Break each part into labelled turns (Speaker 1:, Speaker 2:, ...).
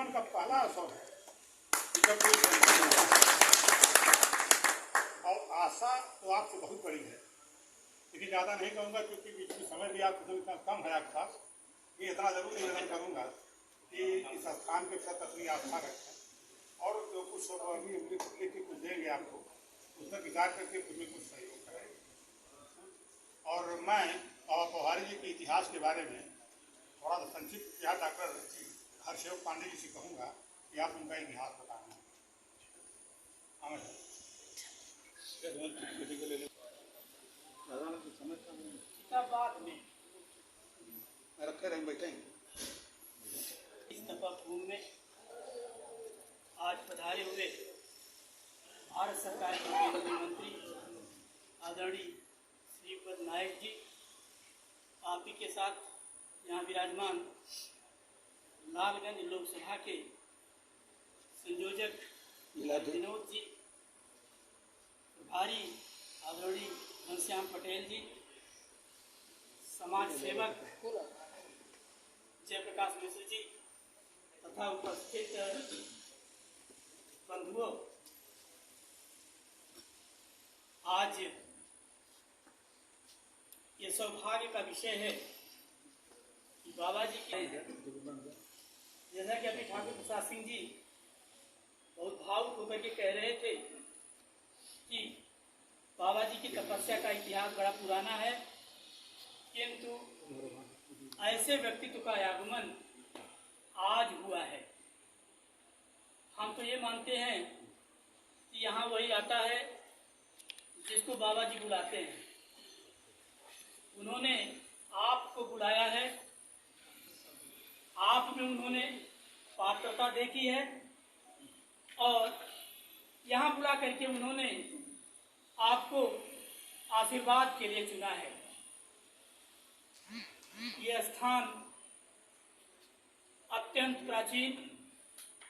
Speaker 1: जीवन का पहला अवसर है जब कोई दर्शन होगा। और आशा तो आपसे बहुत बड़ी है, लेकिन ज़्यादा नहीं कहूँगा क्योंकि बीच में समय भी आपको इतना कम है आपके पास। ये इतना जरूर निवेदन करूँगा कि इस स्थान के प्रति अपनी आस्था रखें और जो कुछ लेके कुछ देंगे आपको उस पर विचार करके मुझे कुछ सहयोग करें। और मैं बाबा पोहारी जी के इतिहास के बारे में थोड़ा सा संक्षिप्त इतिहास डॉक्टर हरसेवक पांडे जी से कहूँगा कि आप उनका इतिहास बताना। रखे रहेंगे बैठेंगे।
Speaker 2: इस तपोभूमि में आज पधारे हुए भारत सरकार के केंद्रीय मंत्री आदरणीय श्रीपद नायक जी, आप ही के साथ यहाँ विराजमान लालगंज लोकसभा के संयोजक विनोद जी, प्रभारी आदरणीय घनश्याम पटेल जी, समाज सेवक जयप्रकाश मिश्र जी तथा उपस्थित बंधुओं, आज ये सौभाग्य का विषय है कि बाबा जी के, जैसा कि अभी ठाकुर प्रसाद सिंह जी बहुत भावुक होकर के कह रहे थे कि बाबा जी की तपस्या का इतिहास बड़ा पुराना है, किंतु ऐसे व्यक्तित्व का आगमन आज हुआ है। हम तो ये मानते हैं कि यहाँ वही आता है जिसको बाबा जी बुलाते हैं। उन्होंने आपको बुलाया है, आप में उन्होंने पात्रता देखी है और यहाँ बुला करके उन्होंने आपको आशीर्वाद के लिए चुना है। ये स्थान अत्यंत प्राचीन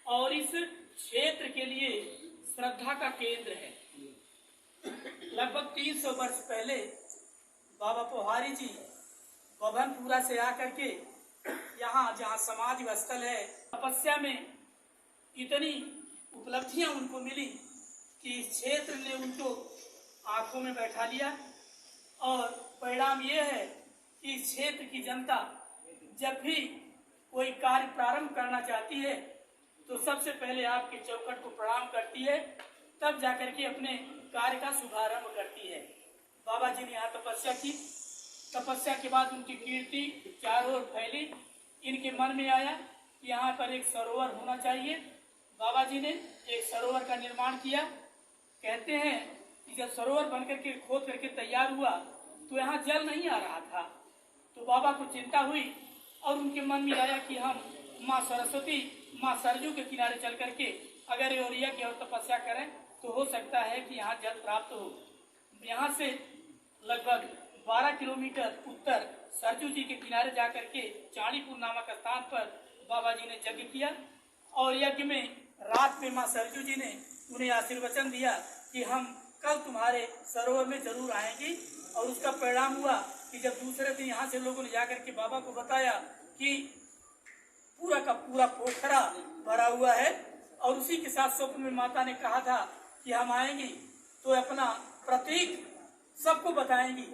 Speaker 2: और इस क्षेत्र के लिए श्रद्धा का केंद्र है। लगभग 300 वर्ष पहले बाबा पोहारी जी बभनपुरा से आकर के यहाँ जहाँ समाधि स्थल है, तपस्या में इतनी उपलब्धियां उनको मिली कि इस क्षेत्र ने उनको आंखों में बैठा लिया। और परिणाम ये है कि इस क्षेत्र की जनता जब भी कोई कार्य प्रारंभ करना चाहती है तो सबसे पहले आपके चौखट को प्रणाम करती है, तब जाकर के अपने कार्य का शुभारंभ करती है। बाबा जी ने यहाँ तपस्या की, तपस्या के बाद उनकी कीर्ति चारों ओर फैली। इनके मन में आया कि यहाँ पर एक सरोवर होना चाहिए। बाबा जी ने एक सरोवर का निर्माण किया। कहते हैं कि जब सरोवर बनकर के खोद करके तैयार हुआ तो यहाँ जल नहीं आ रहा था, तो बाबा को चिंता हुई और उनके मन में आया कि हम माँ सरस्वती, माँ सरजू के किनारे चल करके अगर योरिया की और तपस्या करें तो हो सकता है कि यहाँ जल प्राप्त हो। यहाँ से लगभग 12 किलोमीटर उत्तर सरजू जी के किनारे जाकर के चाणीपुर नामक स्थान पर बाबा जी ने यज्ञ किया और यज्ञ में रात में माँ सरजू जी ने उन्हें आशीर्वचन दिया कि हम कल तुम्हारे सरोवर में जरूर आएंगी। और उसका परिणाम हुआ कि जब दूसरे दिन यहाँ से लोगों ने जाकर के बाबा को बताया कि पूरा का पूरा पोखरा भरा हुआ है और उसी के साथ स्वप्न में माता ने कहा था कि हम आएंगी तो अपना प्रतीक सबको बताएंगी।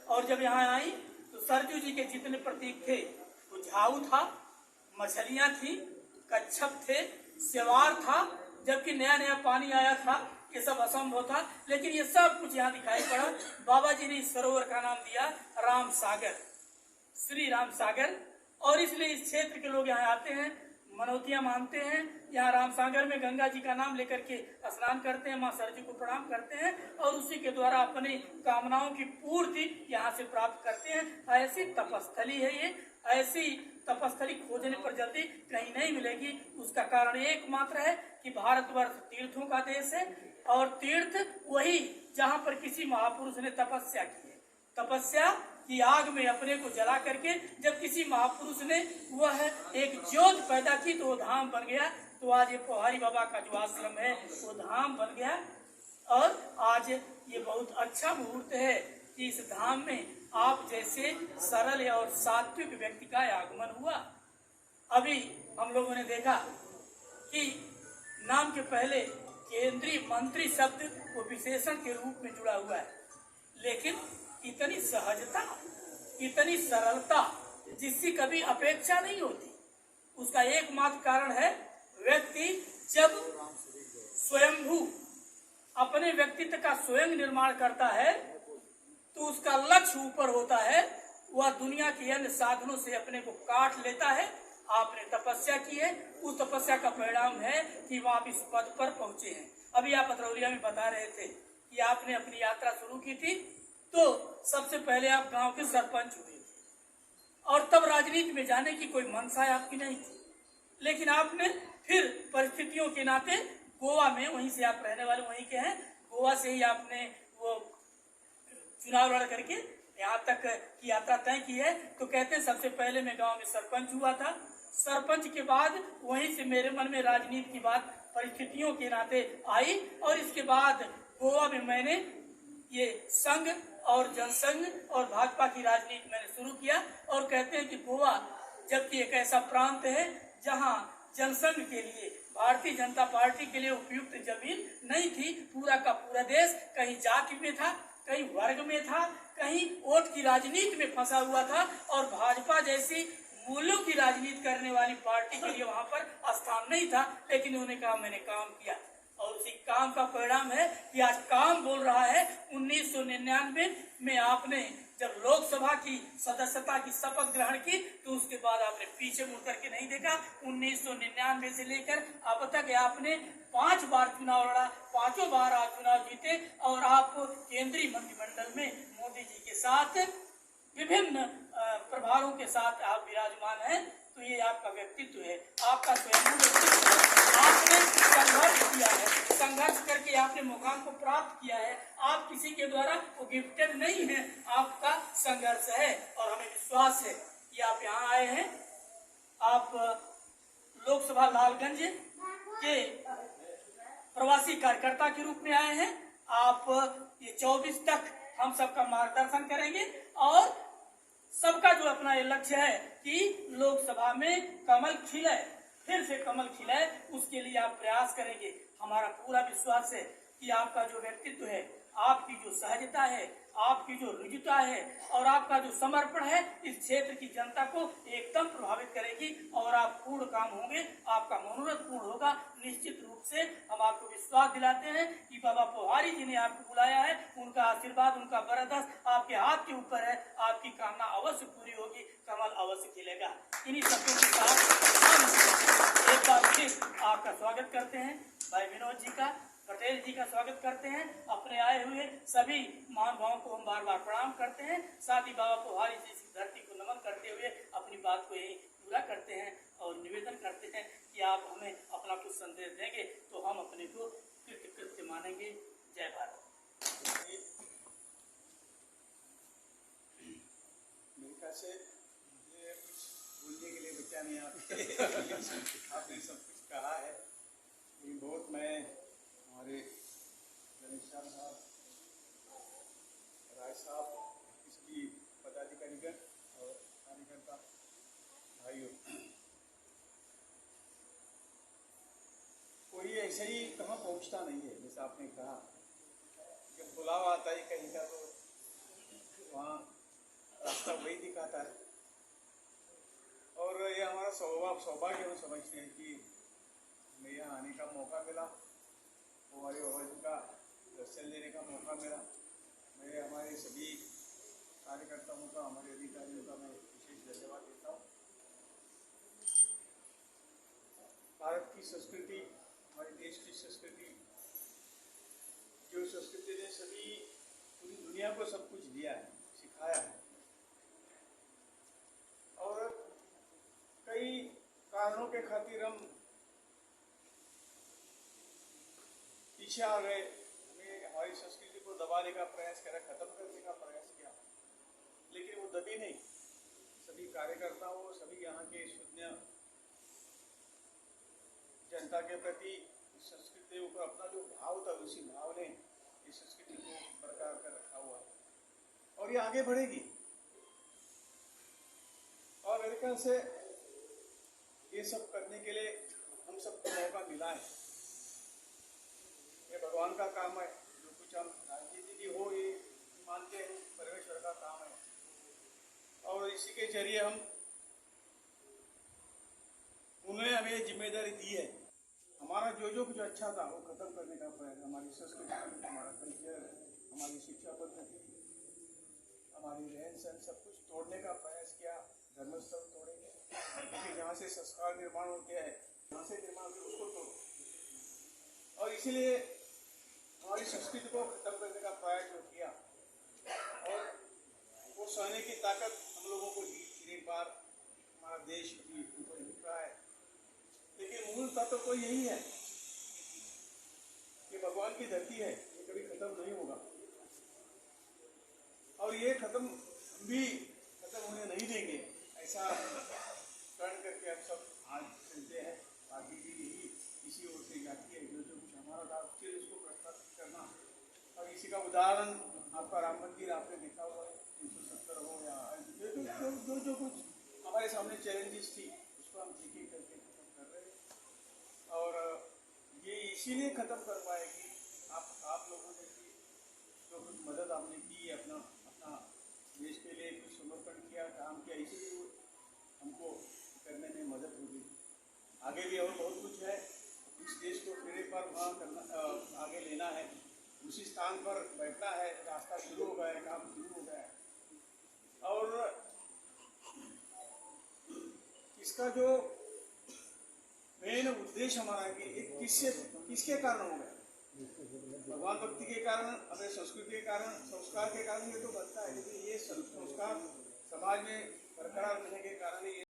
Speaker 2: और जब यहाँ आई तो सरजू जी के जितने प्रतीक थे वो झाऊ था, मछलियाँ थी, कच्छप थे, सेवार था। जबकि नया नया पानी आया था, ये सब असंभव था, लेकिन ये सब कुछ यहाँ दिखाई पड़ा। बाबा जी ने इस सरोवर का नाम दिया राम सागर, श्री राम सागर। और इसलिए इस क्षेत्र के लोग यहाँ आते हैं, मनौतियाँ मानते हैं। यहाँ राम सागर में गंगा जी का नाम लेकर के स्नान करते हैं, माँ सरजू को प्रणाम करते हैं और उसी के द्वारा अपनी कामनाओं की पूर्ति यहाँ से प्राप्त करते हैं। ऐसी तपस्थली है ये, ऐसी तपस्थली खोजने पर जल्दी कहीं नहीं मिलेगी। उसका कारण एकमात्र है कि भारतवर्ष तीर्थों का देश है और तीर्थ वही जहाँ पर किसी महापुरुष ने तपस्या की है। तपस्या की आग में अपने को जला करके जब किसी महापुरुष ने वह एक ज्योत पैदा की तो वो धाम बन गया। तो आज ये पोहारी बाबा का जो आश्रम है वो धाम बन गया। और आज ये बहुत अच्छा मुहूर्त है कि इस धाम में आप जैसे सरल और सात्विक व्यक्ति का आगमन हुआ। अभी हम लोगों ने देखा कि नाम के पहले केंद्रीय मंत्री शब्द वो विशेषण के रूप में जुड़ा हुआ है, लेकिन इतनी सहजता, इतनी सरलता जिसकी कभी अपेक्षा नहीं होती, उसका एकमात्र कारण है व्यक्ति जब स्वयंभू अपने व्यक्तित्व का स्वयं निर्माण करता है तो उसका लक्ष्य ऊपर होता है, वह दुनिया के अन्य साधनों से अपने को काट लेता है। आपने तपस्या की है, उस तपस्या का परिणाम है कि वह आप इस पद पर पहुंचे हैं। अभी आप अतरौलिया में बता रहे थे कि आपने अपनी यात्रा शुरू की थी, तो सबसे पहले आप गांव के सरपंच हुए थे और तब राजनीति में जाने की कोई मंशा आपकी नहीं थी, लेकिन आपने फिर परिस्थितियों के नाते गोवा में, वहीं से आप रहने वाले वहीं के हैं, गोवा से ही आपने वो चुनाव लड़ करके यहाँ तक की यात्रा तय की है। तो कहते हैं सबसे पहले मैं गांव में सरपंच हुआ था, सरपंच के बाद वहीं से मेरे मन में राजनीति की बात परिस्थितियों के नाते आई और इसके बाद गोवा में मैंने ये संघ और जनसंघ और भाजपा की राजनीति मैंने शुरू किया। और कहते हैं कि गोवा जबकि एक ऐसा प्रांत है जहाँ जनसंघ के लिए, भारतीय जनता पार्टी के लिए उपयुक्त जमीन नहीं थी, पूरा का पूरा देश कहीं जाति में था, कहीं वर्ग में था, कहीं वोट की राजनीति में फंसा हुआ था और भाजपा जैसी मूल्यों की राजनीति करने वाली पार्टी के लिए वहां पर स्थान नहीं था। लेकिन उन्होंने कहा मैंने काम किया और उसी काम का परिणाम है कि आज काम बोल रहा है। 1999 में आपने जब लोकसभा की सदस्यता की शपथ ग्रहण की तो उसके बाद आपने पीछे मुड़ करके नहीं देखा। 1999 से लेकर अब तक आपने 5 बार चुनाव लड़ा, 5 बार आप चुनाव जीते और आप केंद्रीय मंत्रिमंडल में मोदी जी के साथ विभिन्न प्रभारों के साथ आप विराजमान हैं। तो ये आपका व्यक्तित्व है, आपका स्वयं व्यक्तित्व है। आपने संघर्ष किया है, संघर्ष करके आपने मुकाम को प्राप्त किया है। आप किसी के द्वारा वो गिफ्टेड नहीं है, आपका संघर्ष है और हमें विश्वास है कि आप यहाँ आए हैं। आप लोकसभा लालगंज के प्रवासी कार्यकर्ता के रूप में आए हैं। आप ये 24 तक हम सबका मार्गदर्शन करेंगे और सबका जो अपना ये लक्ष्य है कि लोकसभा में कमल खिले, फिर से कमल खिले, उसके लिए आप प्रयास करेंगे। हमारा पूरा विश्वास है कि आपका जो व्यक्तित्व है, आपकी जो सहजता है, आपकी जो रुजुता है और आपका जो समर्पण है इस क्षेत्र की जनता को एकदम प्रभावित करेगी और आप पूर्ण काम होंगे, आपका मनोरथ पूर्ण होगा। निश्चित रूप से हम आपको विश्वास दिलाते हैं कि बाबा पोहारी जी ने आपको बुलाया है, उनका आशीर्वाद, उनका बरदस्त आपके हाथ के ऊपर है, आपकी कामना अवश्य पूरी होगी, कमल अवश्य खिलेगा। इन्हीं शब्दों के साथ हम एक बार फिर आपका स्वागत करते हैं, भाई विनोद जी का, पटेल जी का स्वागत करते हैं। अपने आए हुए सभी महानुभावों को हम बार बार प्रणाम करते हैं। साथ ही बाबा पोहारी जी की धरती को नमन करते हुए अपनी बात को यही पूरा करते हैं और निवेदन करते हैं कि आप हमें अपना कुछ संदेश देंगे तो हम अपने को कृत्य मानेंगे। जय भारत।
Speaker 3: मेरे ख्याल से मुझे कुछ बोलने के लिए बच्चा नहीं आपने सब कुछ कहा है, लेकिन बहुत मैं हमारे घनश्याम साहब, राय साहब, इसकी पदाधिकारीगण और कार्यकर्ता भाइयों, कोई ऐसे ही कहाँ पहुँचता नहीं है। जैसे आपने कहा जब बुलावा आता है कहीं का तो वहाँ रास्ता वही दिखाता है। और ये हमारा सौभाग्य हम समझते हैं कि हमें यहाँ आने का मौका मिला, हमारे बाबा जी का दर्शन लेने का मौका मिला। मैं हमारे सभी कार्यकर्ताओं का, हमारे अधिकारियों का मैं विशेष धन्यवाद देता हूँ। भारत की संस्कृति, हमारे देश की संस्कृति, जो संस्कृति ने सभी पूरी दुनिया को सब कुछ दिया है, सिखाया है और कई कारणों के खातिर हम पीछे आ गए। हमें हमारी संस्कृति को दबाने का प्रयास करा, खत्म करने का प्रयास किया, लेकिन वो दबी नहीं। सभी कार्यकर्ताओं, सभी यहाँ के शून्य जनता के प्रति संस्कृति के ऊपर अपना जो भाव था, उसी भाव ने इस संस्कृति को बरकरार कर रखा हुआ है और ये आगे बढ़ेगी। और मेरे ख्याल से ये सब करने के लिए हम सबको मौका मिला है। ये भगवान का काम है। जो कुछ हम राजनीति की हो ये मानते हैं परमेश्वर का काम है, और इसी के जरिए हम उन्होंने हमें जिम्मेदारी दी है। हमारा जो कुछ अच्छा था वो खत्म करने का प्रयास, हमारी संस्कृति, हमारा कल्चर, हमारी शिक्षा पद्धति, हमारी रहन सहन सब कुछ तोड़ने का प्रयास किया। धर्मस्थल तोड़ेंगे क्योंकि जहाँ से संस्कार निर्माण होते हैं, जहाँ से निर्माण होते उसको तोड़ो। और इसीलिए हमारी संस्कृति को खत्म करने का प्रयास जो किया, और वो सहने की ताकत हम लोगों को दी। एक बार हमारा देश भी ऊपर उठ रहा है, लेकिन मूल तत्व तो यही है कि भगवान की धरती है, ये कभी खत्म नहीं होगा, और ये हम भी खत्म होने नहीं देंगे। ऐसा प्रण करके हम सब आज चलते हैं। आगे भी यही इसी ओर से जाती है। जो कुछ हमारा था फिर उसको प्रस्तावित करना, और इसी का उदाहरण आपका राम मंदिर आपने देखा हुआ है। 370 हो या जो कुछ हमारे सामने चैलेंजेस थी उसको हम एक करके खत्म कर रहे हैं, और ये इसीलिए खत्म कर पाए कि आप लोगों ने भी जो कुछ मदद आपने की, अपना देश के लिए कुछ समर्पण किया, काम किया, इसीलिए हमको करने में मदद होगी। आगे भी और बहुत कुछ है। इस देश को फिर एक बार वहाँ करना, आगे लेना है, उसी स्थान पर बैठना है। रास्ता शुरू हो गया है, काम शुरू हो गया है, और इसका जो मेन उद्देश्य हमारा है कि किसके कारण हो गया। भगवान भक्ति के कारण, अपने संस्कृति के कारण, संस्कार के कारण ये तो बनता है, लेकिन ये संस्कार समाज में बरकरार रहने के कारण ये